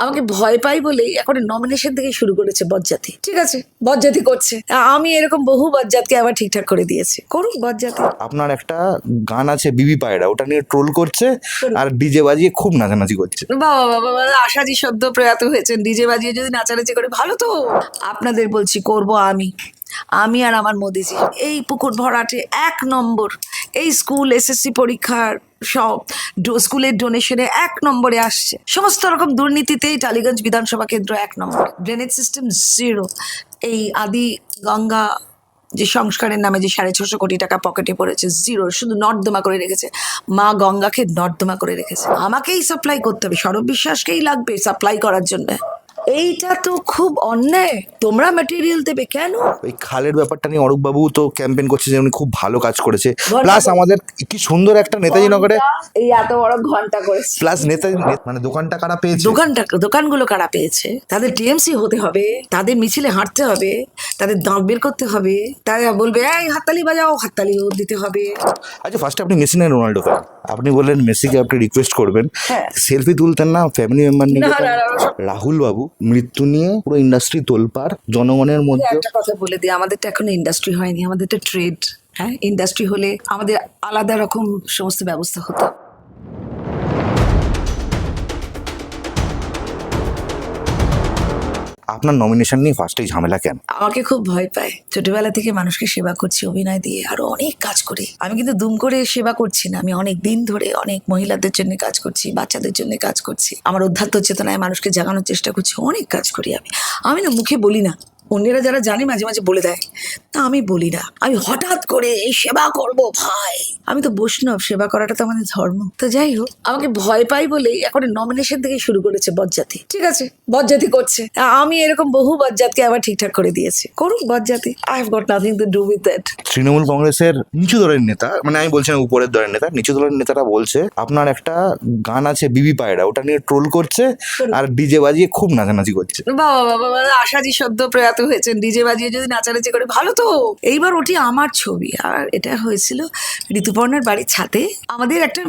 আমাকে ভয় পাই বলেই এখন নমিনেশন থেকে শুরু করেছে বজ্জাতি। ঠিক আছে, বজ্জাতি করছে। আমি এরকম বহু বজ্জাতকে আবার ঠিকঠাক করে দিয়েছি, করুক বজ্জাতি। আপনার একটা গান আছে বিবি পায়রা, ওটা নিয়ে ট্রোল করছে আর ডিজে বাজিয়ে খুব নাচানাচি করছে। বাবা বাবা বাবা, আশাজি সদ্য প্রয়াত হয়েছেন, ডিজে বাজিয়ে যদি নাচানাচি করে ভালো তো। আপনাদের বলছি করব আমি আর আমার মোদিজি। এই পুকুর ভরাটে 1 নম্বর, এই স্কুল এসএসসি পরীক্ষার সব স্কুলের ডোনেশনে 1 নম্বরে আসছে। সমস্ত রকম দুর্নীতিতেই টালিগঞ্জ বিধানসভা কেন্দ্র 1 নম্বর। Drainage system 0। এই আদি গঙ্গা যে সংস্কারের নামে যে 650 কোটি টাকা পকেটে পড়েছে, 0। শুধু নর্দমা করে রেখেছে, মা গঙ্গাকে নর্দমা করে রেখেছে। আমাকেই সাপ্লাই করতে হবে, সৌরভ বিশ্বাসকেই লাগবে সাপ্লাই করার জন্য। এইটা তো খুব অন্যায়। তোমরা ম্যাটেরিয়াল দেবে কেন? ওই খালের ব্যাপারটা নিয়ে অরূপ বাবু তো ক্যাম্পেইন করছে যে উনি খুব ভালো কাজ করেছে। ঘন্টা প্লাস করে। আমাদের কি সুন্দর একটা নেতাজি নগরে, এই এত বড় ঘন্টা করেছে। প্লাস নেতাজি মানে দোকানটা কারা পেয়েছে? দোকানগুলো কারা পেয়েছে? তাদের টিএমসি হতে হবে, তাদের মিছিলে হাঁটতে হবে, তাদের দাঁত বের করতে হবে, তারা বলবে এই হাততালি বাজাও, হাততালিও দিতে হবে। আচ্ছা, ফার্স্টে আপনি মেসি না রোনাল্ডো ফ্যান? আপনি বললেন মেসিকে আপনি রিকোয়েস্ট করবেন, হ্যাঁ। সেলফি তুলতেন না ফ্যামিলি মেম্বার নিয়ে? না, না, না, না। রাহুল বাবু মৃত্যু নিয়ে পুরো ইন্ডাস্ট্রি তোলপাড়, জনগণের মধ্যে। একটা কথা বলে দিই, আমাদেরটা এখনো ইন্ডাস্ট্রি হয়নি, আমাদেরটা ট্রেড। হ্যাঁ, ইন্ডাস্ট্রি হলে আমাদের আলাদা রকম সমস্ত ব্যবস্থা হতো। আপনার নমিনেশন নিয়ে ফার্স্টেই ঝামেলা কেন? আমাকে খুব ভয় পায়। ছোটবেলা থেকে মানুষকে সেবা করছি অভিনয় দিয়ে, আরো অনেক কাজ করি। আমি কিন্তু দুম করে সেবা করছি না, আমি অনেক দিন ধরে অনেক মহিলাদের জন্য কাজ করছি, বাচ্চাদের জন্য কাজ করছি। আমার অধ্যাত্ম চেতনায় মানুষকে জাগানোর চেষ্টা করছি, অনেক কাজ করি আমি না মুখে বলি না, অন্যেরা যারা জানে মাঝে মাঝে বলে দেয়, তা আমি বলি না। আমি হঠাৎ করে এই সেবা করব ভাই, আমি তো বৈষ্ণব, সেবা করাটা তো আমাদের ধর্ম। তো যাই হোক, আমাকে ভয় পাই বলেই এখন নমিনেশন থেকে শুরু করেছে বজ্জাতি। ঠিক আছে, বজ্জাতি করছে। আমি এরকম বহু বজ্জাতকে আবার ঠিকঠাক করে দিয়েছি, করুক বজ্জাতি। I have got nothing to do with that. Trinamool কংগ্রেসের নিচু দলের নেতা, মানে আমি বলছি না উপরের দলের নেতা, নিচু দলের নেতারা বলছে আপনার একটা গান আছে বিবি পায়রা, ওটা নিয়ে ট্রোল করছে আর ডিজে বাজিয়ে খুব নাচানাচি করছে। বাবা বাবা বাবা, আশাজি সদ্য প্রয়াত হয়েছেন, ডিজে বাজিয়ে যদি নাচানাচি করে ভালো তো। এইবার ওটি আমার ছবি, আর এটা হয়েছিল ঋতুপর্ণার বাড়ির ছাদে। আমাদের একটা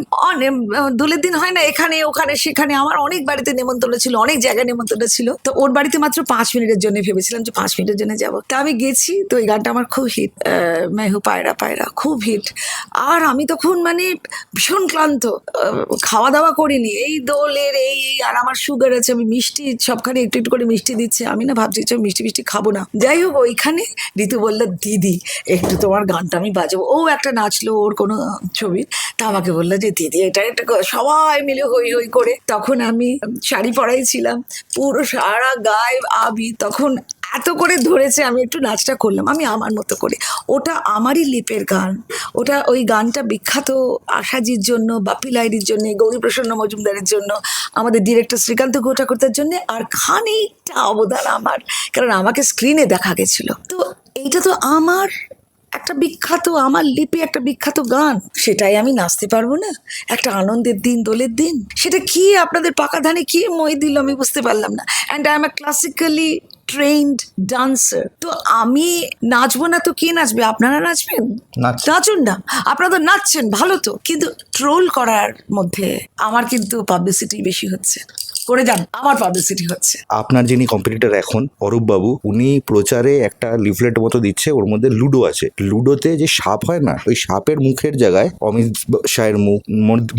দোলের দিন হয় না, এখানে ওখানে সেখানে, আমার অনেক বাড়িতে নেমন্তন্ন ছিল, অনেক জায়গায় নেমন্তন্ন ছিল। তো ওর বাড়িতে মাত্র 5 মিনিটের জন্য ভেবেছিলাম যে 5 মিনিটের জন্য যাবো। তা আমি গেছি, তো এই গানটা আমার খুব হিট, মেহু পায়রা পায়রা, খুব হিট। আর আমি তখন মানে ভীষণ ক্লান্ত, খাওয়া দাওয়া করিনি, এই দোলের এই আর আমার সুগার আছে, আমি মিষ্টি সবখানে একটু একটু করে মিষ্টি দিচ্ছে। আমি না ভাবছি যে মিষ্টি মিষ্টি খাবো না। যাই হোক, ওইখানে ঋতু বললো দিদি একটু তোমার গানটা আমি বাজাবো। ও একটা নাচলো ওর কোনো ছবি, তা আমাকে বললো যে দিদি এটা একটা সবাই মিলে হই হই করে। তখন আমি শাড়ি পরাই ছিলাম, পুরো সারা গায়ে আবি, তখন এত করে ধরেছে, আমি একটু নাচটা করলাম আমি আমার মতো করে। ওটা আমারই লিপের গান, ওটা ওই গানটা বিখ্যাত আশাজির জন্য, বাপি লাহিড়ীর জন্য, গৌরীপ্রসন্ন মজুমদারের জন্য, আমাদের ডিরেক্টর শ্রীকান্ত ঘোষাকর্তার জন্য, আর খানিকটা অবদান আমার, কারণ আমাকে স্ক্রিনে দেখা গেছিল। তো এইটা তো আমার একটা বিখ্যাত, আমার লিপে একটা বিখ্যাত গান, সেটাই আমি নাচতে পারবো না? একটা আনন্দের দিন, দোলের দিন, সেটা কি আপনাদের পাকা ধানে কি মই দিল আমি বুঝতে পারলাম না। And I M A classically trend dancer. তো আমি নাচবো না তো কে নাচবে? আপনারা নাচবেন, নাচুন না, আপনারা তো নাচছেন ভালো তো, কিন্তু ট্রোল করার মধ্যে আমার কিন্তু পাবলিসিটি বেশি হচ্ছে। করে যান, আমার পাবলিসিটি হচ্ছে। আপনার যিনি কম্পিটিটর এখন অরূপ বাবু, উনি প্রচারে একটা লিফলেট মতো দিচ্ছে, ওর মধ্যে লুডো আছে। লুডোতে যে সাপ হয় না, ওই সাপের মুখের জায়গায় অমিত শাহের মুখ,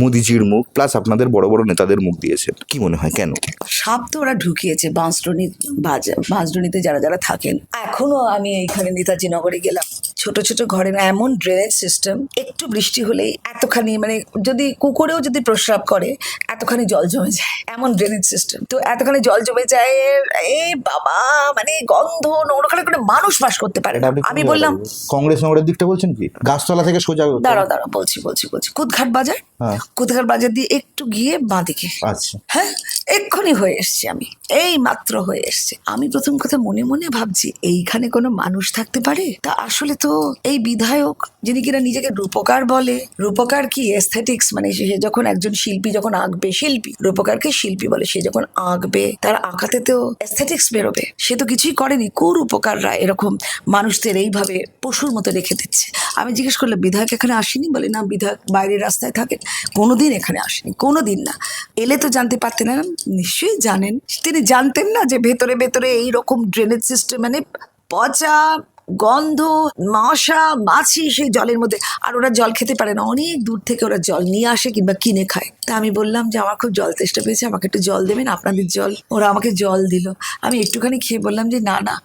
মোদিজির মুখ, প্লাস আপনাদের বড় বড় নেতাদের মুখ দিয়েছেন। কি মনে হয় কেন? সাপ তো ওরা ঢুকিয়েছে বাঁশডনিতে যারা যারা থাকেন। এখনো আমি এইখানে নেতাজি নগরে গেলাম, ছোট ছোট ঘরে এমন ড্রেনেজ সিস্টেম, একটু বৃষ্টি হলেই এতখানি, মানে যদি কুকুরেও যদি প্রস্রাব করে এতখানি জল জমে যায়, এমন ড্রেনেজ সিস্টেম। তো এতখানি জল জমে যায়, এই বাবা, মানে গন্ধ, ওখানে কোনো মানুষ বাস করতে পারে না। আমি বললাম কংগ্রেস নগরের দিকটা বলছেন কি? গাছতলা থেকে সোজা? দাঁড়াও বলছি কুদঘাট বাজার। কুদঘাট বাজার দিয়ে একটু গিয়ে বাঁদিকে। আচ্ছা, হ্যাঁ, এক্ষুনি হয়ে এসছি আমি, এই মাত্র হয়ে এসছে। আমি প্রথম কথা মনে মনে ভাবছি এইখানে কোনো মানুষ থাকতে পারে? তা আসলে তো এই বিধায়ক, যিনি কিনা নিজেকে রূপকার বলে, রূপকার কি এস্থেটিক্স, মানে সে যখন একজন শিল্পী যখন আঁকবে, শিল্পী রূপকারকে শিল্পী বলে, সে যখন আঁকবে তার আঁকাতে তো এস্থেটিক্স বেরোবে। সে তো কিছুই করেনি, কুরূপকাররা এরকম মানুষদের এইভাবে পশুর মতো রেখে দিচ্ছে। আমি জিজ্ঞেস করলাম বিধায়ক এখানে আসেনি? বলে না, বিধায়ক বাইরের রাস্তায় থাকেন, কোনোদিন এখানে আসেনি, কোনোদিন না। এলে তো জানতে পারতেন না। নিশ্চয়ই জানেন। তিনি জানতেন না যে ভেতরে ভেতরে এইরকম ড্রেনেজ সিস্টেম, মানে পচা গন্ধ, মশা মাছি সেই জলের মধ্যে। আর ওরা জল খেতে পারে না, অনেক দূর থেকে ওরা জল নিয়ে আসে কিংবা কিনে খায়। তা আমি বললাম যে আমার খুব জল তেষ্টা পেয়েছে, আমাকে একটু জল দেবেন, আপনাদের জল। ওরা আমাকে জল দিল। আমি একটুখানি খেয়ে বললাম যে না না,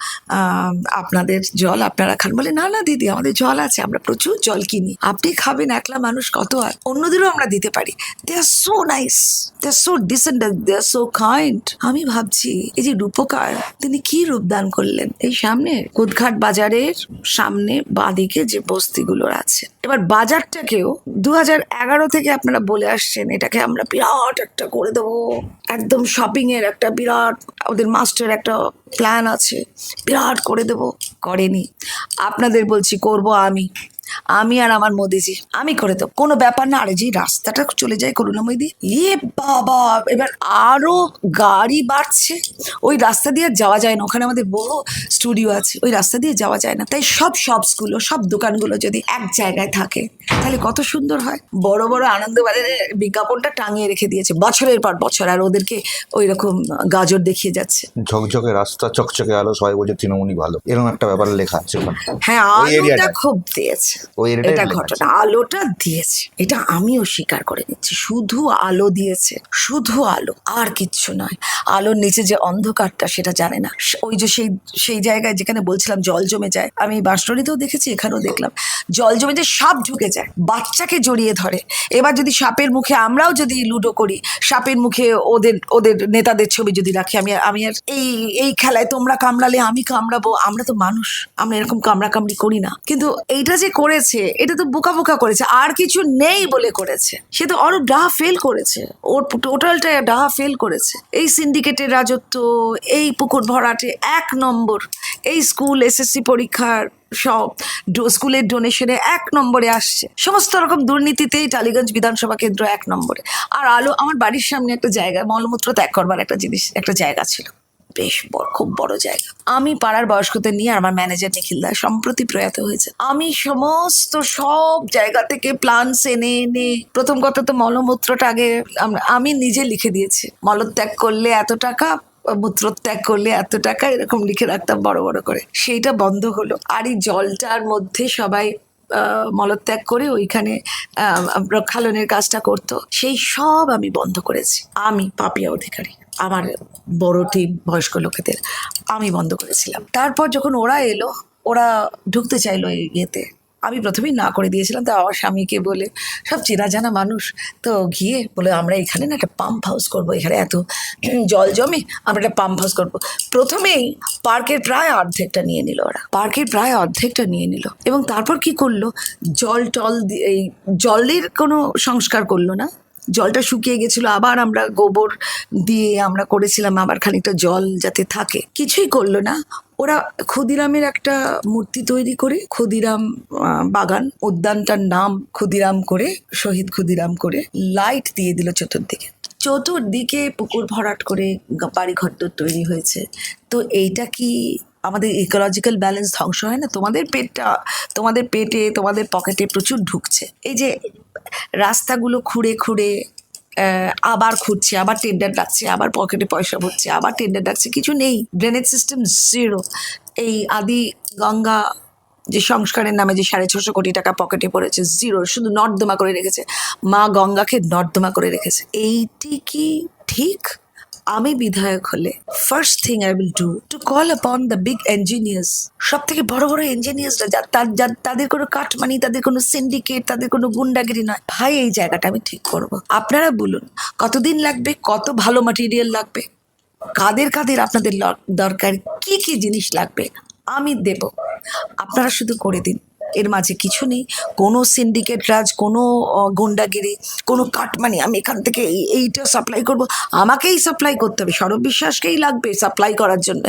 আপনাদের জল আপনারা খান। বলে না না দিদি, আমাদের জল আছে, আমরা প্রচুর জল কিনি, আপনি খাবেন, একলা মানুষ কত, আর অন্যদেরও আমরা দিতে পারি। দে আর সো নাইস, দে আর সো ডিসেন্ট, দে আর সো কাইন্ড। আমি ভাবছি এই যে রূপকার, তিনি কি রূপদান করলেন। এই সামনে কুদঘাট বাজারের সামনে বাঁদিকে যে বস্তিগুলো আছে, এবার বাজারটাকেও 2011 থেকে আপনারা বলে আসছেন এটাকে আমরা বিরাট একটা করে দেবো, একদম শপিং এর একটা বিরাট, ওদের মাস্টার একটা প্ল্যান আছে, বিরাট করে দেবো। করেনি। আপনাদের বলছি করব আমি আর আমার মোদিজি, আমি করে দেবো, কোনো ব্যাপার না। আরে যে রাস্তাটা চলে যায় করুণাময়দি, বাবা, এবার আরো গাড়ি বাড়ছে, ওই রাস্তা দিয়ে আর যাওয়া যায় না। ওখানে আমাদের বহু স্টুডিও আছে, ওই রাস্তা দিয়ে যাওয়া যায় না। তাই সব শপসগুলো, সব দোকানগুলো যদি এক জায়গায় থাকে তাহলে কত সুন্দর হয়। বড় বড় আনন্দবাজারের বিজ্ঞাপনটা টাঙিয়ে রেখে দিয়েছে বছরের পর বছর, আর ওদেরকে ওই রকম গাজর দেখিয়ে যাচ্ছে। ঝকঝকে রাস্তা, চকচকে আলো, সবাই বলছে তৃণমূলই ভালো, এরকম একটা ব্যাপার লেখা আছে ওখানে। হ্যাঁ, ওই আলোটা এরিয়াটা, খুব দিয়েছে, ওই এরিয়াটাই এটা লেখা ঘটনা, আলোটা দিয়েছে, এটা আমিও স্বীকার করে নিচ্ছি। শুধু আলো দিয়েছে, শুধু আলো, আর কিচ্ছু নয়। আলোর নিচে যে অন্ধকারটা সেটা জানে না। ওই যে সেই জায়গায় যেখানে বলছিলাম জল জমে যায়, আমি বাঁশরণীতেও দেখেছি, এখানেও দেখলাম জল জমে যে সাপ ঢুকে যায়, বাচ্চাকে জড়িয়ে ধরে। এবার যদি সাপের মুখে, আমরাও যদি লুডো করি, সাপের মুখে ওদের ওদের নেতাদের ছবি যদি রাখি, আমি আর এই খেলায় তোমরা কামড়ালে আমি কামড়াবো, আমরা তো মানুষ, আমরা এরকম কামড়াকামড়ি করি না। কিন্তু এইটা যে করেছে, এটা তো বোকা বোকা করেছে, আর কিছু নেই বলে করেছে। সে তো আরো ডাহা ফেল করেছে, ওর টোটালটা ডাহা ফেল করেছে। এই সিন্ডিকেটের রাজত্ব, এই পুকুর ভরাটে 1 নম্বর, এই স্কুল এসএসসি পরীক্ষার সব স্কুলের ডোনেশনে 1 নম্বরে আসছে, সমস্ত রকম দুর্নীতিতেই টালিগঞ্জ বিধানসভা কেন্দ্র 1 নম্বরে। আর আলো, আমার বাড়ির সামনে একটা জায়গা, মলমূত্র ত্যাগ করবার একটা জায়গা ছিল, বেশ বড়, খুব বড় জায়গা। আমি পাড়ার বয়স্কদের নিয়ে, আর আমার ম্যানেজার নিখিল দা সম্প্রতি প্রয়াত হয়েছে, আমি সমস্ত সব জায়গা থেকে প্লান্টস এনে এনে, প্রথম কথা তো মলমূত্রটা আগে আমি নিজে লিখে দিয়েছি, মলত্যাগ করলে এত টাকা, মূত্রত্যাগ করলে এত টাকা, এরকম লিখে রাখতাম বড় বড় করে। সেইটা বন্ধ হলো। আর এই জলটার মধ্যে সবাই মলত্যাগ করে ওইখানে প্রক্ষালনের কাজটা করতো, সেই সব আমি বন্ধ করেছি। আমি পাপিয়া অধিকারী, আমার বড় টিম বয়স্ক লোকেদের, আমি বন্ধ করেছিলাম। তারপর যখন ওরা এলো, ওরা ঢুকতে চাইলো এই ইয়েতে, আমি প্রথমেই না করে দিয়েছিলাম। তো আমার স্বামীকে বলে, সব চেনা জানা মানুষ, তো গিয়ে বলে আমরা এখানে না একটা পাম্প হাউস করবো, এখানে এত জল জমে, আমরা একটা পাম্প হাউস করবো। প্রথমেই পার্কের প্রায় অর্ধেকটা নিয়ে নিল ওরা, পার্কের প্রায় অর্ধেকটা নিয়ে নিল। এবং তারপর কি করলো, জল এই জলের কোনো সংস্কার করলো না, জলটা শুকিয়ে গেছিলো, আবার আমরা গোবর দিয়ে আমরা করেছিলাম আবার খানিকটা জল যাতে থাকে, কিছুই করলো না। ওরা ক্ষুদিরামের একটা মূর্তি তৈরি করে, ক্ষুদিরাম বাগান, উদ্যানটার নাম ক্ষুদিরাম করে, শহীদ ক্ষুদিরাম করে লাইট দিয়ে দিল চতুর্দিকে পুকুর ভরাট করে বাড়ি ঘর তৈরি হয়েছে। তো এইটা কি আমাদের ইকোলজিক্যাল ব্যালেন্স ধ্বংস হয় না? তোমাদের পেটে, তোমাদের পকেটে প্রচুর ঢুকছে। এই যে রাস্তাগুলো খুঁড়ে খুঁড়ে আবার খুঁড়ছে, আবার টেন্ডার ডাকছে, আবার পকেটে পয়সা ভরছে, আবার টেন্ডার ডাকছে, কিছু নেই। Drainage system zero. এই আদি গঙ্গা যে সংস্কারের নামে যে 650 কোটি টাকা পকেটে পড়েছে, জিরো, শুধু নর্দমা করে রেখেছে, মা গঙ্গাকে নর্দমা করে রেখেছে। এইটি কি ঠিক? আমি বিধায়ক হলে first thing I will do to call upon the big engineers, সব থেকে বড় বড় ইঞ্জিনিয়ার্সরা, তাদের কোনো কাটমানি, তাদের কোনো সিন্ডিকেট, তাদের কোনো গুন্ডাগিরি নয়, ভাই এই জায়গাটা আমি ঠিক করব। আপনারা বলুন কতদিন লাগবে, কত ভালো ম্যাটেরিয়াল লাগবে, কাদের কাদের আপনাদের দরকার, কি কি জিনিস লাগবে, আমি দেব, আপনারা শুধু করে দিন। এর মাঝে কিছু নেই, কোনো সিন্ডিকেট রাজ, কোনো গুন্ডাগিরি, কোনো কাটমানি। আমি এখান থেকে এইটা সাপ্লাই করব, আমাকেই সাপ্লাই করতে হবে, সৌরভ বিশ্বাসকেই লাগবে সাপ্লাই করার জন্য।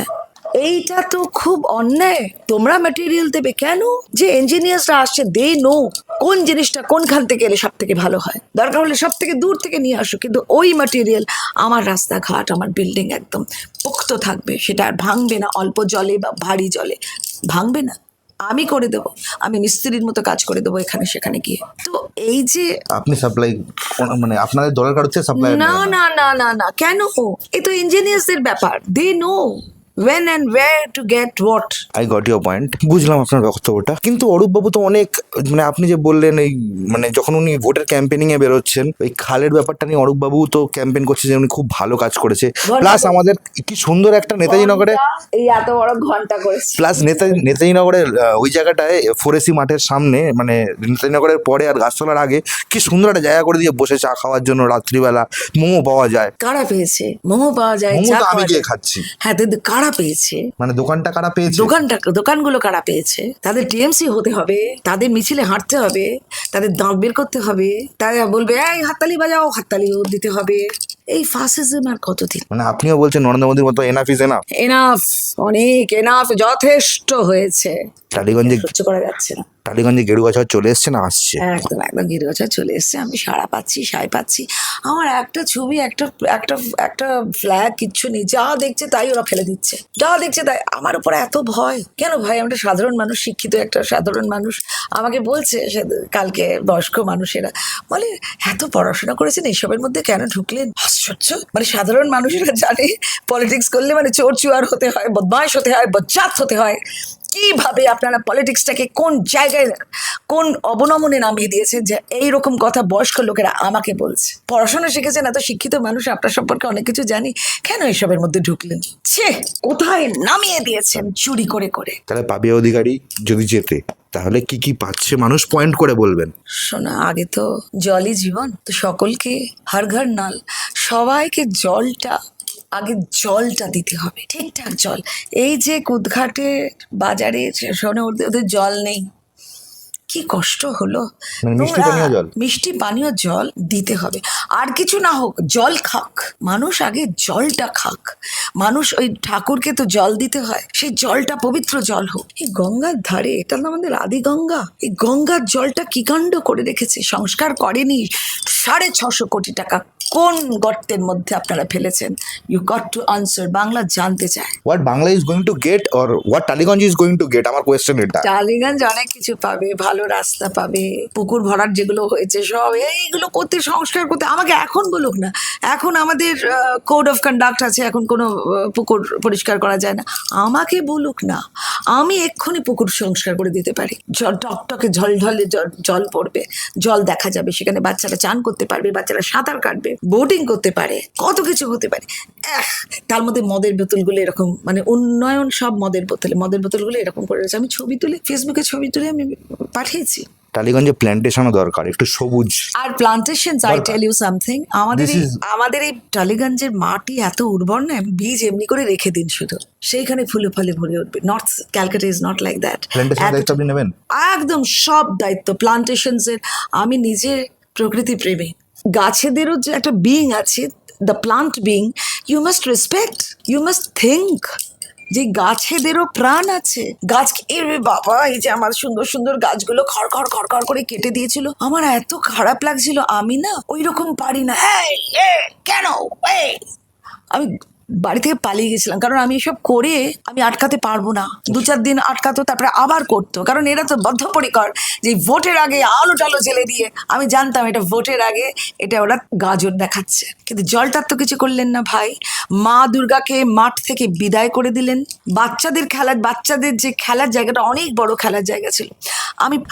এইটা তো খুব অন্যায়। তোমরা ম্যাটেরিয়াল দেবে কেন? যে ইঞ্জিনিয়ার্সরা আসছে, দে নো কোন জিনিসটা কোনখান থেকে এলে সব থেকে ভালো হয়, দরকার হলে সব থেকে দূর থেকে নিয়ে আসো, কিন্তু ওই ম্যাটেরিয়াল আমার রাস্তাঘাট, আমার বিল্ডিং একদম পোক্ত থাকবে, সেটা আর ভাঙবে না, অল্প জলে বা ভারী জলে ভাঙবে না। আমি করে দেবো, আমি মিস্ত্রির মতো কাজ করে দেবো এখানে সেখানে গিয়ে। তো এই যে আপনি সাপ্লাই মানে আপনাদের দলের কারো হচ্ছে সাপ্লাই না না না না না কেন, এ তো ইঞ্জিনিয়ার্সদের ব্যাপার, they know when and where to get what. I got your point, বুঝলাম আপনার বক্তব্যটা। কিন্তু অরূপবাবু তো অনেক, মানে আপনি যে বললেন এই মানে যখন উনি ভোটের ক্যাম্পেনিং এ বেরোচ্ছেন ওই খালের ব্যাপারটা নিয়ে অরূপবাবু তো ক্যাম্পেন করছে যে উনি খুব ভালো কাজ করেছে, প্লাস আমাদের কি সুন্দর একটা নেতাজি নগরে, এই এত বড় ঘন্টা করেছে, প্লাস নেতাজি নগরের ওই জায়গাটায় ফোরেসি মাঠের সামনে, মানে নেতাজি নগরের পরে আর গাছতলার আগে কি সুন্দর একটা জায়গা করে দিয়ে বসে চা খাওয়ার জন্য রাত্রিবেলা মোমো পাওয়া যায়। কারা পেয়েছে? মোমো পাওয়া যায়, মোমো চা তো আমি পাওয়া গিয়ে যায়। খাচ্ছি। হ্যাঁ, কারা পেয়েছে? মানে দোকানটা কারা পেয়েছে? দোকানগুলো কারা পেয়েছে? তাদের টিএমসি হতে হবে, তাদের মিছিলে হাঁটতে হবে, তাদের দাঁত বের করতে হবে, তারা বলবে এই হাততালি বাজাও, হাততালিও দিতে হবে। এই ফাসিজম আর কতদিন? মানে আপনিও বলছেন নরেন্দ্র মোদীর মতো এনাফ ইজ এনাফ? এনাফ, অনেক এনাফ, যথেষ্ট হয়েছে, টালিগঞ্জে সহ্য করা যাচ্ছে না। টালিগঞ্জে গেরুয়া ঝড় চলে এসছে না আসছে? একদম একদম গিরিবাজার চলে এসছে, আমি সাড়া পাচ্ছি, সাই পাচ্ছি। আমার একটা ছবি, একটা একটা একটা ফ্ল্যাগ কিচ্ছু নেই, যা দেখছে তাই ওরা ফেলে দিচ্ছে, যা দেখছে তাই। আমার উপরে এত ভয় কেন ভাই? আমি একটা সাধারণ মানুষ, শিক্ষিত একটা সাধারণ মানুষ। আমাকে বলছে কালকে বয়স্ক মানুষেরা বলে এত পড়াশোনা করেছেন এইসবের মধ্যে কেন ঢুকলেন? আশ্চর্য, মানে সাধারণ মানুষেরা জানে পলিটিক্স করলে মানে চোর চুয়ার হতে হয়, বদমাইশ হতে হয়, বজ্জাত হতে হয়। কিভাবে আপনারা পলিটিক্সটাকে কোন জায়গায়, কোন অবনমনে নামিয়ে দিয়েছেন যে এইরকম কথা বয়স্ক লোকেরা আমাকে বলছে। পড়াশোনা শিখেছেন, এত শিক্ষিত মানুষ, আপনার সম্পর্কে অনেক কিছু জানি, কেন এসবের মধ্যে ঢুকলেন? ছে, কোথায় নামিয়ে দিয়েছেন চুরি করে করে। তাহলে পাপিয়া অধিকারী যদি জেতে তাহলে কি কি পাচ্ছে মানুষ পয়েন্ট করে বলবেন? শোনা, আগে তো জলই জীবন, তো সকলকে হর ঘর নল, সবাইকে আগে জলটা দিতে হবে, ঠিকঠাক জল। এই যে কুদঘাটে বাজারে শোনে ওদের জল নেই, কি কষ্ট হলো। মানে মিষ্টি নোংরা, পানীয় জল? মিষ্টি পানীয় জল দিতে হবে। আর কিছু না হোক, জল খাক মানুষ, আগে জলটা খাক মানুষ। ওই ঠাকুরকে তো জল দিতে হয়, সেই জলটা পবিত্র জল হোক। এই গঙ্গার ধারে, এটা না আমাদের আদি গঙ্গা, এই গঙ্গার জলটা কি কাণ্ড করে রেখেছে, সংস্কার করেনি। 650 কোটি টাকা কোন গর্তের মধ্যে আপনারা ফেলেছেন? You got to answer, Bangla জানতে চায়। What Bangla is going to get or what Tollygunge is going to get, আমার কোয়েশ্চেন এটা। টালিগঞ্জ অনেক কিছু পাবে, ভালো রাস্তা পাবে, পুকুর ভরাট যেগুলো হয়েছে সব এইগুলো করতে, সংস্কার করতে। আমাকে এখন বলুক না, এখন আমাদের কোড অফ কন্ডাক্ট আছে, এখন কোনো পুকুর পরিষ্কার করা যায় না। আমাকে বলুক না, আমি এক্ষুনি পুকুর সংস্কার করে দিতে পারি। টকটকে ঝলঝলে জল পড়বে, জল দেখা যাবে, সেখানে বাচ্চারা চান করতে পারবে, বাচ্চারা সাঁতার কাটবে, বোটিং করতে পারে, কত কিছু হতে পারে। তার মধ্যে মদের বোতলগুলো এরকম, মানে উন্নয়ন সব মদের বোতলগুলো এরকম করে রয়েছে। আমি ছবি তুলে ফেসবুকে ছবি তুলে আমি পাঠিয়েছি। টালিগঞ্জে প্ল্যান্টেশনও দরকার, একটু সবুজ। আর plantation, I tell you something, আমাদের এই টালিগঞ্জের মাটি এত উর্বর না, বীজ এমনি করে রেখে দিন শুধু, সেইখানে ফুলে ফলে ভরে উঠবে। North Calcutta is not like that. Plantation দায়িত্ব আপনি নেবেন? একদম সব দায়িত্ব প্লান্টেশনস এর। আমি নিজে প্রকৃতি প্রেমী, গাছেদেরও যে একটা বিং আছে, the plant being, you must respect, you must think যে গাছেদেরও প্রাণ আছে। গাছ, এরে বাবা, এই যে আমার সুন্দর সুন্দর গাছগুলো খড় খড় খড় খড় করে কেটে দিয়েছিল, আমার এত খারাপ লাগছিল। আমি না ওই রকম পারি না, কেন আমি বাড়ি থেকে পালিয়ে গেছিলাম, কারণ আমি এসব করে আমি আটকাতে পারবো না। 2-4 দিন আটকাতো, তারপরে আবার করতো, কারণ এরা তো বদ্ধপরিকর যে ভোটের আগে আলো টালো জেলে দিয়ে। আমি জানতাম এটা ভোটের আগে, এটা ওরা গাজর দেখাচ্ছে। কিন্তু জলটার তো কিছু করলেন না ভাই। মা দুর্গাকে মাঠ থেকে বিদায় করে দিলেন। বাচ্চাদের যে খেলার জায়গাটা অনেক বড় খেলার জায়গা ছিল,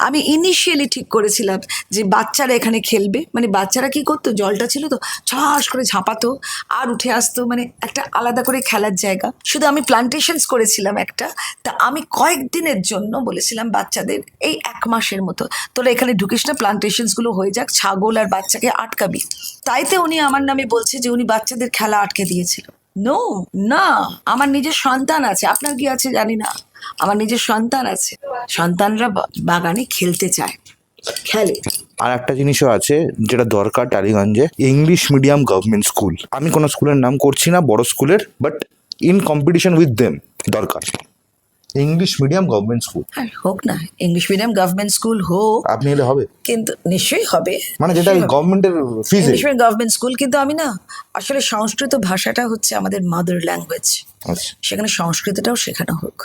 আমি ইনিশিয়ালি ঠিক করেছিলাম যে বাচ্চারা এখানে খেলবে। মানে বাচ্চারা কি করতো, জলটা ছিল তো ছাস করে ঝাঁপাতো আর উঠে আসতো, মানে একটা আলাদা করে খেলার জায়গা। শুধু আমি প্লান্টেশনস করেছিলাম একটা, তা আমি কয়েকদিনের জন্য বলেছিলাম বাচ্চাদের এই 1 মাসের মতো তোরা এখানে ঢুকিস না, প্লান্টেশনসগুলো হয়ে যাক, ছাগল আর বাচ্চাকে আটকাবি। তাইতে উনি আমার নামে বলছে যে উনি বাচ্চাদের খেলা আটকে দিয়েছিল। নো না, আমার নিজের সন্তান আছে, আপনার কি আছে জানি না, আমার নিজের সন্তান আছে, সন্তানরা বাগানে খেলতে চায়, খেলে। আর একটা জিনিসও আছে যেটা দরকার টালিগঞ্জে, ইংলিশ মিডিয়াম গভর্নমেন্ট স্কুল। আমি কোনো স্কুলের নাম করছি না, বড় স্কুলের, but in competition with them দরকার ইংলিশ মিডিয়াম গভর্নমেন্ট স্কুল। হ্যাঁ, হোক না, ইংলিশ মিডিয়াম গভর্নমেন্ট স্কুল হোক, আপনি এলে হবে? কিন্তু নিশ্চয়ই হবে, মানে যেটা গভর্নমেন্টের ফিজে ইংলিশ মিডিয়াম গভর্নমেন্ট স্কুল। কিন্তু আমি না, আসলে সংস্কৃত ভাষাটা হচ্ছে আমাদের মাদার ল্যাঙ্গুয়েজ, আচ্ছা। সেখানে সংস্কৃতটাও শেখানো হোক,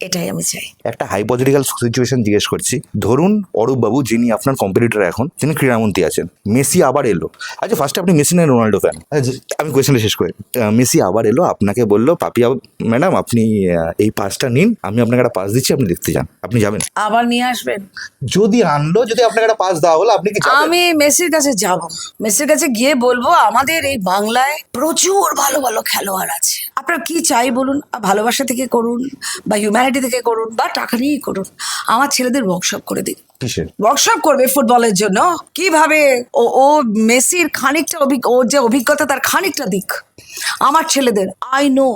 এটাই আমি চাই। একটা হাইপোথেটিক্যাল সিচুয়েশন জিজ্ঞেস করছি। ধরুন অরূপ বাবু, যিনি আপনার কম্পিটিটর এখন, তিনি ক্রীড়ামন্ত্রী আছেন, মেসি আবার এলো। আচ্ছা, ফার্স্টে আপনি মেসি না রোনাল্ডো ফ্যান? আমি কোয়েশ্চেনটা শেষ করি। মেসি আবার এলো, আপনাকে বললো পাপিয়া ম্যাডাম আপনি এই পাসটা নিন, আমি আপনাকে একটা পাস দিচ্ছি, আপনি দেখতে যান, আপনি যাবেন? আবার নিয়ে আসবেন? যদি আনলো, যদি আপনাকে একটা পাস দেওয়া হলো, আপনি কি যাবেন? আমি মেসির কাছে যাব, মেসির কাছে গিয়ে বলবো আমাদের এই বাংলায় প্রচুর ভালো ভালো খেলোয়াড় আছে, আপনার কি চাই বলুন, ভালোবাসা থেকে করুন বা হিউম্যানিটি থেকে করুন বা টাকা নিয়েই করুন, আমার ছেলেদের ওয়ার্কশপ করে দিন। কিসের ওয়ার্কশপ করবে ফুটবলের জন্য, কিভাবে ও ও মেসির খানিকটা ওর যে অভিজ্ঞতা তার খানিকটা দিক আমার ছেলেদের। আই নো,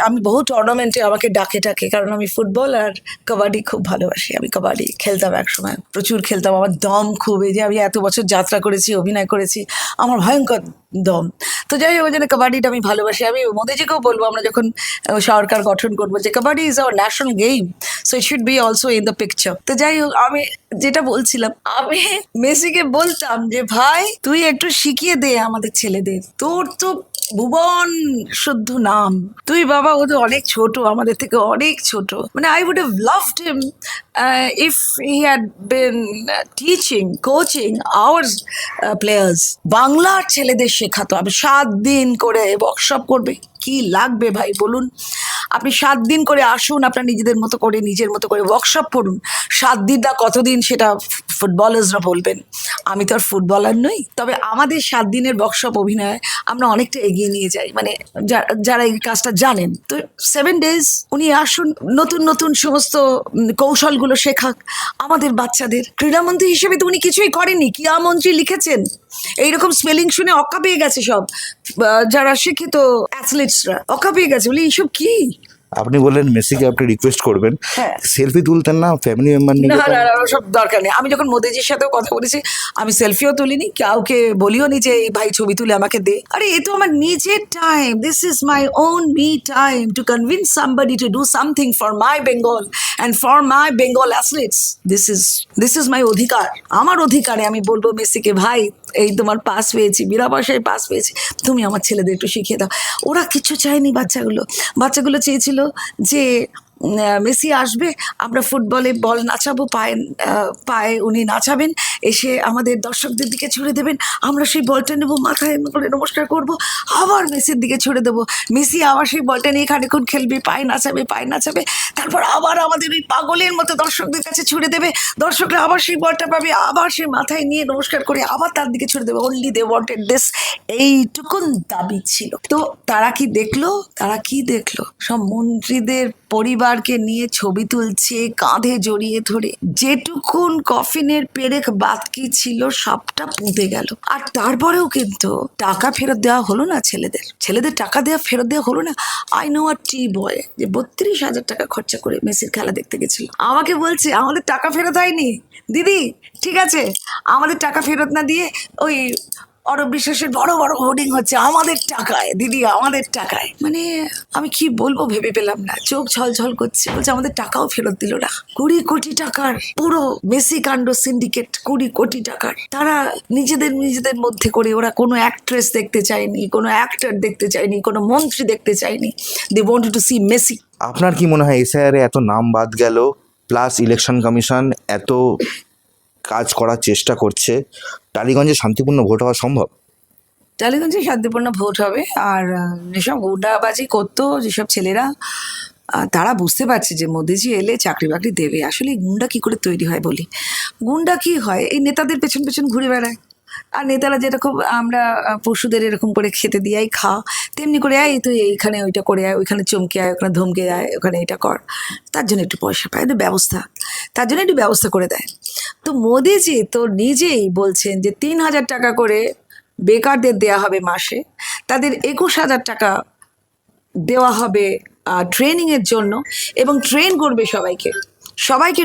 আমি বহু টুর্নামেন্টে আমাকে ডাকে কারণ আমি ফুটবল আর কাবাডি খুব ভালোবাসি। আমি কাবাডি খেলতাম একসময়, প্রচুর খেলতাম, আমার দম খুব, এই যে আমি এত বছর যাত্রা করেছি, অভিনয় করেছি, আমার ভয়ঙ্কর দম। তো যাই হোক, ওই জন্য কাবাডিটা আমি ভালোবাসি। আমি মোদিজিকেও বলবো আমরা যখন সরকার গঠন করবো যে kabaddi is our national game, so it should be also in the picture. তো যাই হোক, আমি যেটা বলছিলাম, আমি মেসিকে বলতাম যে ভাই তুই একটু শিখিয়ে দে আমাদের ছেলেদের, তোর তো ভুবন শুদ্ধ নাম, তুই বাবা ও তো অনেক ছোট, আমাদের থেকে অনেক ছোট, মানে I would have loved him if he had been teaching coaching our players. বাংলার ছেলেদের শেখাতো, আমি 7 দিন করে ওয়ার্কশপ করবে, কি লাগবে ভাই বলুন? আপনি 7 দিন করে আসুন, আপনার নিজের মতো করে ওয়ার্কশপ করুন। 7 দিন না কতদিন সেটা ফুটবলার্সরা বলবেন, আমি তো আর ফুটবলার নই। তবে আমাদের 7 দিনের ওয়ার্কশপ অভিনয় আমরা অনেকটা এগিয়ে নিয়ে যাই, মানে যারা এই কাজটা জানেন। তো 7 days উনি আসুন, নতুন নতুন সমস্ত কৌশলগুলো শেখাক আমাদের বাচ্চাদের। ক্রীড়ামন্ত্রী হিসেবে তো উনি কিছুই করেননি, ক্রীড়ামন্ত্রী লিখেছেন, এইরকম স্পেলিং শুনে অক্কা পেয়ে গেছে সব যারা শিক্ষিত অ্যাথলিটসরা, অক্কা পেয়ে গেছে, বলি এইসব কি? আপনি বললেন মেসিকে আপনি রিকোয়েস্ট করবেন, হ্যাঁ। সেলফি তুলতেন না ফ্যামিলি মেম্বার নিয়ে? না না না, ওসব দরকার নেই। আমি যখন মোদিজির সাথেও কথা বলেছি, আমি সেলফিও তুলিনি, কাউকে বলিও নি যে এই ভাই ছবি তুলে আমাকে দে। আরে এ তো আমার নিজের time, this is my own me time to convince somebody to do something for my Bengal and for my Bengal athletes. This is my অধিকার, আমার অধিকারে আমি বলবো মেসিকে, ভাই এই তোমার পাস পেয়েছি, বিনা পয়সায় পাস পেয়েছি, তুমি আমার ছেলেদের একটু শিখিয়ে দাও। ওরা কিছু চায়নি, বাচ্চাগুলো চেয়েছিল যে মেসি আসবে, আমরা ফুটবলে বল নাচাবো, পায়ে উনি নাচাবেন, এসে আমাদের দর্শকদের দিকে ছুড়ে দেবেন, আমরা সেই বলটা নেবো, মাথায় করে নমস্কার করব, আবার মেসির দিকে ছুড়ে দেবো, মেসি আবার সেই বলটা নিয়ে খানিক্ষণ খেলবে, পায়ে নাচাবে, তারপর আবার আমাদের ওই পাগলের মতো দর্শকদের কাছে ছুড়ে দেবে, দর্শকরা আবার সেই বলটা পাবে, আবার সে মাথায় নিয়ে নমস্কার করে আবার তার দিকে ছুড়ে দেবে। অনলি দে ওয়ান্টেড দিস, এইটুকুন দাবি ছিল। তো তারা কি দেখলো? সব মন্ত্রীদের পরিবারকে নিয়ে ছবি তুলছে কাঁধে জড়িয়ে ধরে, যেটুকুন কফিনের পেরেক বাকি ছিল সবটা পুঁতে গেল। আর তারপরেও কিন্তু টাকা ফেরত দেওয়া হলো না, ছেলেদের টাকা ফেরত দেওয়া হলো না। আই নো আর টি বয় যে 32,000 টাকা খরচা করে মেসির খেলা দেখতে গেছিল, আমাকে বলছে আমাদের টাকা ফেরত হয়নি দিদি, ঠিক আছে আমাদের টাকা ফেরত না দিয়ে ওই অরব বিশ্বাসের বড় বড় হোর্ডিং হচ্ছে আমাদের টাকায়, দিদি আমাদের টাকায়। মানে আমি কি বলবো ভেবে পেলাম না, চোখ ঝলঝল করছে, বলছে আমাদের টাকাও ফেরত দিল না। 20 কোটি টাকার পুরো মেসি কাণ্ড সিন্ডিকেট, 20 কোটি টাকার। তারা নিজেদের মধ্যে করে, ওরা কোনো অ্যাক্ট্রেস দেখতে চায়নি, কোনো অ্যাক্টর দেখতে চায়নি, কোনো মন্ত্রী দেখতে চায়নি, they wanted to see Messi. আপনার কি মনে হয় এসআইআর এত নাম বাদ গেল, প্লাস ইলেকশন কমিশন এত কাজ করার চেষ্টা করছে, টালিগঞ্জে শান্তিপূর্ণ ভোট হওয়া সম্ভব? টালিগঞ্জে শান্তিপূর্ণ ভোট হবে। আর যেসব গুন্ডাবাজি করতো যেসব ছেলেরা, তারা বুঝতে পারছে যে মোদিজি এলে চাকরি বাকরি দেবে। আসলে এই গুন্ডা কী করে তৈরি হয় বলি, গুন্ডা কি হয়, এই নেতাদের পেছন পেছন ঘুরে বেড়ায়। আর নেতারা যেরকম আমরা পশুদের এরকম করে খেতে দিয়াই খা, তেমনি করে আয় তুই এইখানে ওইটা করে আয়, ওইখানে চমকে আয়, ওখানে ধমকে আয়, ওখানে এটা কর, তার জন্য একটু পয়সা পায়, তার জন্য একটু ব্যবস্থা করে দেয়। তো মোদিজি তো নিজেই বলছেন যে 3,000 টাকা করে বেকারদের দেয়া হবে মাসে, তাদের 21,000 টাকা দেওয়া হবে ট্রেনিংয়ের জন্য, এবং ট্রেন করবে সবাইকে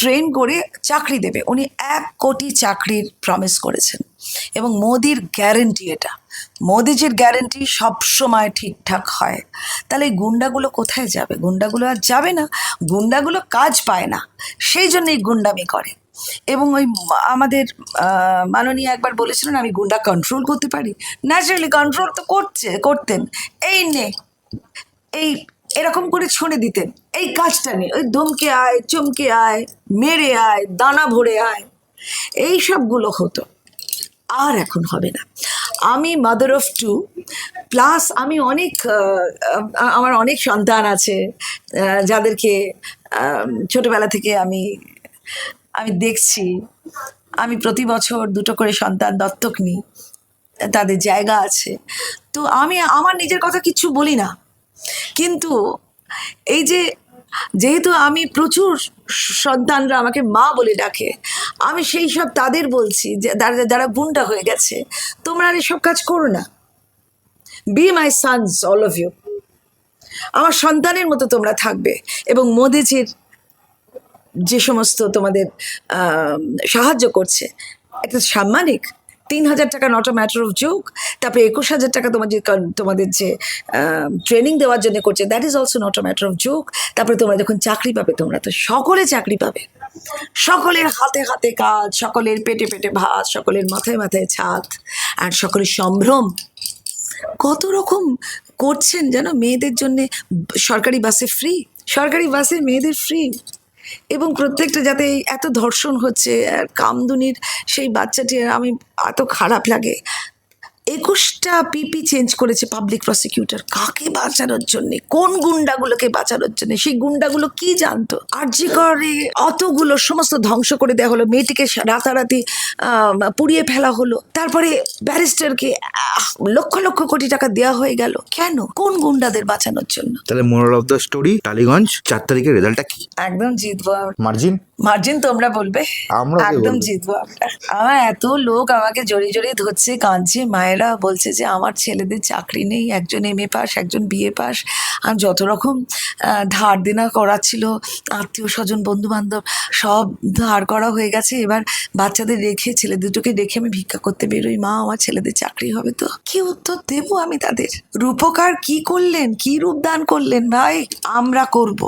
ট্রেন করে চাকরি দেবে। উনি 1 কোটি চাকরির প্রমিস করেছেন, এবং মোদির গ্যারেন্টি এটা, মোদিজির গ্যারেন্টি সবসময় ঠিকঠাক হয়। তাহলে এই গুন্ডাগুলো কোথায় যাবে? গুন্ডাগুলো আর যাবে না, গুন্ডাগুলো কাজ পায় না, সেই জন্যই গুন্ডামি করে। এবং ওই আমাদের মাননীয় একবার বলেছিলেন আমি গুন্ডা কন্ট্রোল করতে পারি, ন্যাচারালি কন্ট্রোল তো করতেন। এই এরকম করে ছড়ে দিতেন এই কাজটা নিয়ে, ওই ধমকে আয়, চমকে আয়, মেরে আয়, দানা ভরে আয়, এই সবগুলো হতো। আর এখন হবে না। আমি মাদার অফ টু, প্লাস আমি অনেক আমার অনেক সন্তান আছে যাদেরকে ছোটবেলা থেকে আমি দেখছি। আমি প্রতি বছর 2টো করে সন্তান দত্তক নিই, তাদের জায়গা আছে। তো আমি আমার নিজের কথা কিচ্ছু বলি না, কিন্তু এই যে যেহেতু আমি প্রচুর সন্তানরা আমাকে মা বলে ডাকে, আমি সেই সব তাদের বলছি যে যারা গুন্ডা হয়ে গেছে, তোমরা আর এসব কাজ করো না। Be my sons all of you, আমার সন্তানের মতো তোমরা থাকবে। এবং মোদিজির যে সমস্ত তোমাদের সাহায্য করছে, একটা সাম্মানিক 3,000 টাকা not a matter of joke, তারপরে 21,000 টাকা তোমাদের যে ট্রেনিং দেওয়ার জন্য করছে, that is also not a matter of joke. তারপরে তোমরা যখন চাকরি পাবে, তোমরা তো সকলে চাকরি পাবে, সকলের হাতে হাতে কাজ, সকলের পেটে পেটে ভাত, সকলের মাথায় মাথায় ছাদ, আর সকলের সম্ভ্রম। কত রকম করছেন যেন মেয়েদের জন্যে, সরকারি বাসে ফ্রি, সরকারি বাসে মেয়েদের ফ্রি। এবং প্রত্যেকটা যাতে এত ধর্ষণ হচ্ছে, আর কামদুনির সেই বাচ্চাটি, আমি এত খারাপ লাগে। 21টা পিপি চেঞ্জ করেছে পাবলিক প্রসিকিউটর, কাকে বাঁচানোর জন্যে, কোন গুন্ডাগুলোকে বাঁচানোর জন্য? সেই গুন্ডাগুলো কি জানতো? আরজি করে অতগুলো সমস্ত ধ্বংস করে দেওয়া হলো, মেয়েটিকে রাতারাতি পুড়িয়ে ফেলা হলো, তারপরে ব্যারিস্টারকে লক্ষ লক্ষ কোটি টাকা দেওয়া হয়ে গেল। কেন? কোন গুন্ডাদের বাঁচানোর জন্য? তাহলে moral of the story, Tollygunge 4 তারিখের রেজাল্টটা কি? একদম জিতবো। মার্জিন মার্জিন তোমরা বলবে, আমরা কি একদম বলবো? জিতবো আমরা। আমার এত লোক আমাকে জড়িয়ে জড়িয়ে ধরছে, কাঁদছে, মায়েরা বলছে যে আমার ছেলেদের চাকরি নেই, একজন MA পাস, একজন BA পাস। আর যত রকম ধার দেনা করা ছিল, আত্মীয় স্বজন বন্ধু বান্ধব সব ধার করা হয়ে গেছে। এবার বাচ্চাদের রেখে, ছেলে দুটোকে রেখে আমি ভিক্ষা করতে বেরোই, মা আমার ছেলেদের চাকরি হবে তো। কি উত্তর দেবো আমি তাদের? রূপকার কি করলেন, কি রূপদান করলেন ভাই, আমরা করব,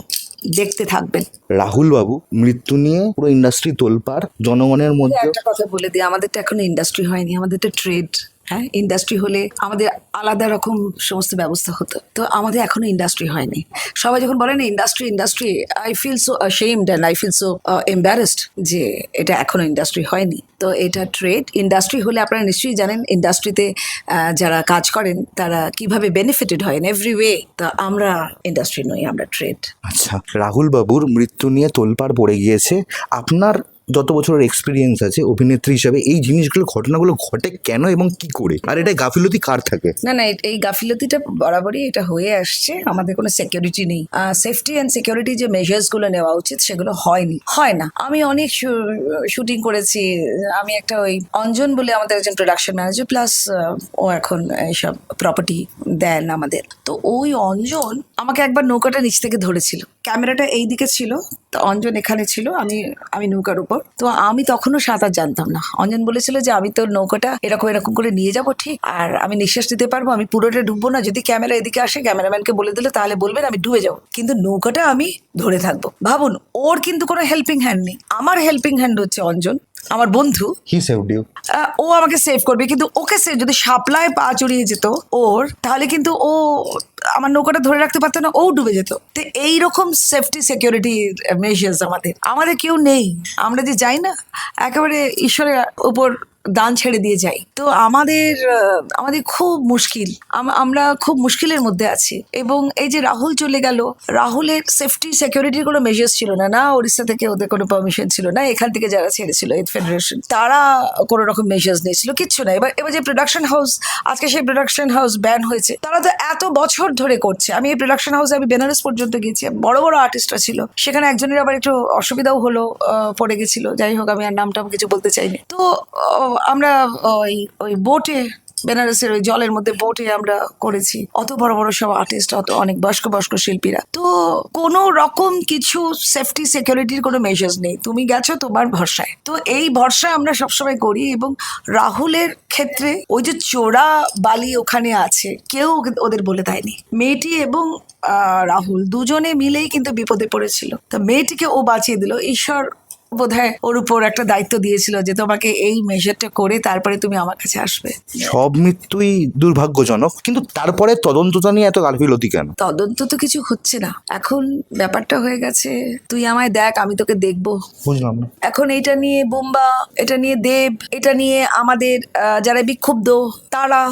দেখতে থাকবেন। রাহুল বাবু মৃত্যু নিয়ে পুরো ইন্ডাস্ট্রি তোলপাড়, জনগণের মধ্যে। একটা কথা বলে দিই, আমাদের তো এখনো ইন্ডাস্ট্রি হয়নি, আমাদের তো ট্রেড। হ্যাঁ, ইন্ডাস্ট্রি হলে আমাদের আলাদা রকম সমস্ত ব্যবস্থা হতো, তো আমাদের এখনো ইন্ডাস্ট্রি হয়নি। সবাই যখন বলে না industry industry, I feel so ashamed and I feel so embarrassed যে এটা এখনো ইন্ডাস্ট্রি হয়নি। তো এটা ট্রেড। ইন্ডাস্ট্রি হলে আপনারা নিশ্চয়ই জানেন ইন্ডাস্ট্রিতে যারা কাজ করেন তারা কিভাবে বেনিফিটেড হয় ইন এভরি ওয়ে। তো আমরা ইন্ডাস্ট্রি নই, আমরা ট্রেড। আচ্ছা, রাহুল বাবুর মৃত্যু নিয়ে তোলপাড় পড়ে গিয়েছে। আপনার যত বছরের এক্সপিরিয়েন্স আছে অভিনেত্রী হিসাবে, এই জিনিসগুলো, ঘটনাগুলো ঘটে কেন এবং কি করে, আর এটা গাফিলতি কার থাকে? না না, এই গাফিলতিটা বরাবরই এটা হয়ে আসছে। আমাদের কোনো সিকিউরিটি নেই, সেফটি অ্যান্ড সিকিউরিটি যে মেজার্সগুলো নেওয়া উচিত সেগুলো হয় না। আমি অনেক শুটিং করেছি। আমি একটা ওই অঞ্জন বলে আমাদের একজন প্রোডাকশন ম্যানেজার, প্লাস ও এখন এইসব প্রপার্টি দেন আমাদের। তো ওই অঞ্জন আমাকে একবার নৌকাটা নিচ থেকে ধরেছিল, ক্যামেরাটা এই দিকে ছিল, তো অঞ্জন এখানে ছিল, আমি নৌকার উপর। তো আমি তখনও সাঁতার জানতাম না। অঞ্জন বলেছিল যে আমি তোর নৌকাটা এরকম এরকম করে নিয়ে যাবো, ঠিক, আর আমি নিঃশ্বাস নিতে পারবো, আমি পুরোটা ডুববো না, যদি ক্যামেরা এদিকে আসে ক্যামেরাম্যানকে বলে দিলে তাহলে বলবেন আমি ডুবে যাবো, কিন্তু নৌকাটা আমি ধরে থাকবো। ভাবুন, ওর কিন্তু কোনো হেল্পিং হ্যান্ড নেই, আমার হেল্পিং হ্যান্ড হচ্ছে অঞ্জন, আমার বন্ধু। হি সেভড ইউ। ও আমাকে সেভ করবে, কিন্তু ওকে যদি শাপলায় পা জড়িয়ে যেত ওর, তাহলে কিন্তু ও আমার নৌকাটা ধরে রাখতে পারতো না, ও ডুবে যেত। তো এইরকম সেফটি সিকিউরিটি মেজার্স আমাদের কেউ নেই। আমরা যে যাই না, একেবারে ঈশ্বরের উপর দান ছেড়ে দিয়ে যাই। তো আমাদের খুব মুশকিল, আমরা খুব মুশকিলের মধ্যে আছি। এবং এই যে রাহুল চলে গেল, রাহুলের সেফটি সিকিউরিটির কোনো মেজার্স ছিল না, না ওড়িশা থেকে ওদের কোনো পারমিশন ছিল না, এখান থেকে যারা ছেড়েছিল এই ফেডারেশন, তারা কোনো রকম মেজার্স নিয়েছিল, কিচ্ছু না। এবার যে প্রোডাকশন হাউস, আজকে সেই প্রোডাকশন হাউস ব্যান হয়েছে, তারা তো এত বছর ধরে করছে। আমি এই প্রোডাকশন হাউসে আমি বেনারস পর্যন্ত গেছি, বড় বড় আর্টিস্টরা ছিল সেখানে, একজনের আবার একটু অসুবিধাও হলো, পড়ে গেছিল, যাই হোক আমি আর নামটা কিছু বলতে চাইনি। তো আমরা ওই বোটে, বেনারসের ওই জলের মধ্যে বোটে আমরা করেছি, অত বড় বড় সব আর্টিস্ট, অত অনেক বয়স্ক বয়স্ক শিল্পীরা। তো কোনো রকম কিছু সেফটি সিকিউরিটির কোনো মেজার্স নেই, তুমি গেছো তোমার ভরসায়। তো এই ভরসা আমরা সবসময় করি। এবং রাহুলের ক্ষেত্রে ওই যে চোরা বালি ওখানে আছে, কেউ ওদের বলে দেয়নি। মেয়েটি এবং রাহুল দুজনে মিলেই কিন্তু বিপদে পড়েছিল, তো মেয়েটিকে ও বাঁচিয়ে দিল। ঈশ্বর বোধহয় ওর উপর একটা দায়িত্ব দিয়েছিল যে তোমাকে এই মেজারটা করে তারপরে তুমি আমার কাছে আসবে। সব মৃত্যুই দুর্ভাগ্যজনক, কিন্তু তারপরে তদন্তটা নিয়ে এত গাফিলতি কেন? তদন্ত তো কিছু হচ্ছে না এখন, ব্যাপারটা হয়ে গেছে তুই আমায় দেখ আমি তোকে দেখবো। বুঝলাম না। এখন এটা নিয়ে বোম্বা, এটা নিয়ে দেব, এটা নিয়ে আমাদের যারা বিক্ষুব্ধ তারা,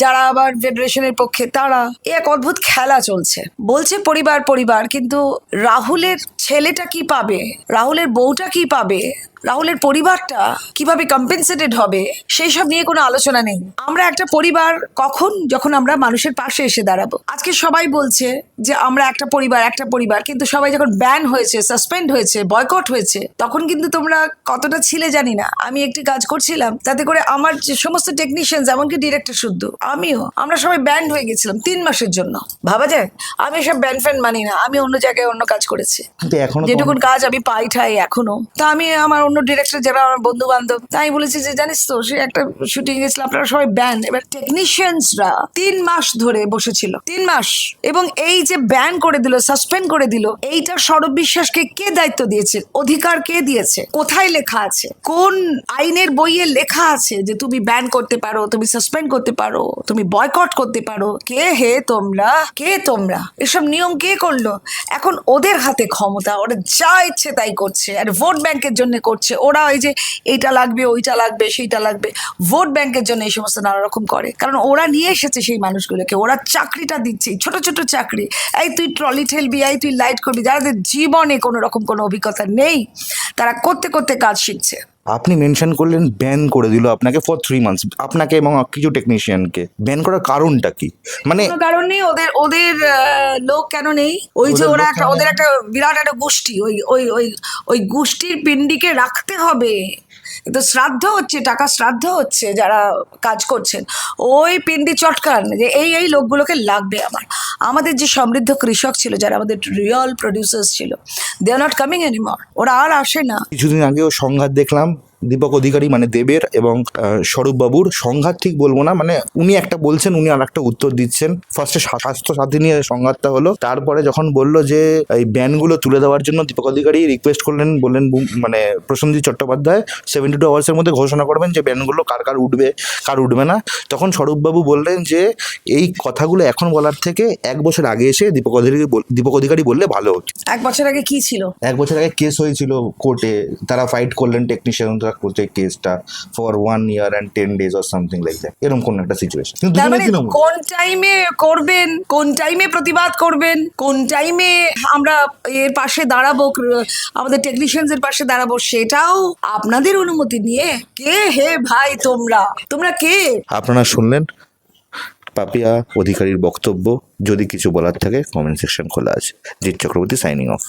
যারা আবার ফেডারেশনের পক্ষে তারা, এ এক অদ্ভুত খেলা চলছে। বলছে পরিবার পরিবার, কিন্তু রাহুলের ছেলেটা কি পাবে, রাহুলের বউটা কি পাবে, রাহুলের পরিবারটা কিভাবে কম্পেনসেটেড হবে, সেই সব নিয়ে কোনো আলোচনা নেই। আমরা একটা পরিবার কখন, যখন আমরা মানুষের পাশে এসে দাঁড়াবো। আজকে সবাই বলছে যে আমরা একটা পরিবার, কিন্তু সবাই যখন ব্যান হয়েছে, সাসপেন্ড হয়েছে, বয়কট হয়েছে, তখন কিন্তু তোমরা কতটা ছিলে জানি না। আমি একটি কাজ করছিলাম, তাতে করে আমার যে সমস্ত টেকনিশিয়ান, এমনকি ডিরেক্টর শুদ্ধ আমিও, আমরা সবাই ব্যান্ড হয়ে গেছিলাম 3 মাসের জন্য। ভাবা যায়? আমি সব ব্যান্ড ফ্যান মানি না, আমি অন্য জায়গায় অন্য কাজ করেছি। কিন্তু এখনো তো যেটুকুন কাজ আমি পাই ঠাই এখনো, তা আমি আমার অন্য ডিরেক্টর যারা আমার বন্ধু বান্ধব, তাই বলেছি যে জানিস তো সে একটা শুটিং গেছিল, আপনারা সবাই ব্যান। এবার টেকনিশিয়ানসরা 3 মাস ধরে বসেছিল, 3 মাস, এবং এই যে ব্যান করে দিল, সাসপেন্ড করে দিল, এইটা সৌরভ বিশ্বাসকে কে দায়িত্ব দিয়েছে, অধিকার কে দিয়েছে, কোথায় লেখা আছে, কোন আইনের বইয়ে লেখা আছে যে তুমি ব্যান করতে পারো, তুমি সাসপেন্ড করতে পারো, তুমি বয়কট করতে পারো? কে হে তোমরা, কে তোমরা? এসব নিয়ম কে করলো? এখন ওদের হাতে ক্ষমতা, ওরা যা ইচ্ছে তাই করছে, আর ভোট ব্যাংকের জন্য করছে। ওরা ওই যে এইটা লাগবে, ওইটা লাগবে, সেইটা লাগবে, ভোট ব্যাংকের জন্য এই সমস্ত নানা রকম করে, কারণ ওরা নিয়ে এসেছে সেই মানুষগুলোকে, ওরা চাকরিটা দিচ্ছে, ছোট ছোট চাকরি। এই তুই ট্রলি ঠেলবি, এই তুই লাইট করবি, যাদের জীবনে কোনো রকম কোনো অভিজ্ঞতা নেই, তারা করতে করতে কাজ শিখছে। আপনি মেনশন করলেন ব্যান করে দিল আপনাকে ফর 3 মান্থস, আপনাকে এবং কিছু টেকনিশিয়ানকে। ব্যান করার কারণটা কি? মানে কোনো কারণ নেই। ওদের ওদের লোক কেন নেই? ওই যে ওদের ওরা লোক একটা, কেন ওদের নেই? একটা বিরাট একটা গোষ্ঠী, ওই ওই ওই ওই গোষ্ঠীর পিণ্ডিকে রাখতে হবে। তো শ্রাদ্ধ হচ্ছে, টাকা শ্রাদ্ধ হচ্ছে, যারা কাজ করছেন ওই পিণ্ডি চটকান যে এই এই লোকগুলোকে লাগবে আমার। আমাদের যে সমৃদ্ধ কৃষক ছিল, যারা আমাদের রিয়েল প্রডিউসার্স ছিল, দে আর নট কামিং এনিমোর, ওরা আর আসে না। কিছুদিন আগেও সংঘাত দেখলাম দীপক অধিকারী মানে দেবের এবং স্বরূপবাবুর। সংঘাত ঠিক বলবো না, মানে উনি একটা বলছেন, উনি আর একটা উত্তর দিচ্ছেন। ফার্স্টে স্বাস্থ্য সাথী নিয়ে সংঘাতটা হলো, তারপরে যখন বললো যে এই ব্যানগুলো তুলে দেওয়ার জন্য দীপক অধিকারী রিকোয়েস্ট করলেন, বললেন মানে প্রসেনজিৎ চট্টোপাধ্যায় 72 আওয়ার্সের মধ্যে ঘোষণা করবেন যে ব্যানগুলো কার কার উঠবে, কার উঠবে না। তখন স্বরূপবাবু বললেন যে এই কথাগুলো এখন বলার থেকে 1 বছর আগে এসে দীপক অধিকারী বললে ভালো হতো। 1 বছর আগে কি ছিল? 1 বছর আগে কেস হয়েছিল কোর্টে, তারা ফাইট করলেন টেকনিশিয়ান করতে কেসটা for 1 year and 10 days or something like that, এরকম কোন একটা সিচুয়েশন। কিন্তু তার দুজনেই মানে তৃণমূল। কোন টাইমে করবেন, কোন টাইমে প্রতিবাদ করবেন, কোন টাইমে আমরা এর পাশে দাঁড়াবো, আমাদের টেকনিশিয়ানদের পাশে দাঁড়াবো, সেটাও আপনাদের অনুমতি নিয়ে। কে হে ভাই তোমরা, তোমরা কে? আপনারা শুনলেন পাপিয়া অধিকারীর বক্তব্য। যদি কিছু বলার থাকে কমেন্ট সেকশন খোলা আছে। Jeet Chakraborty signing off.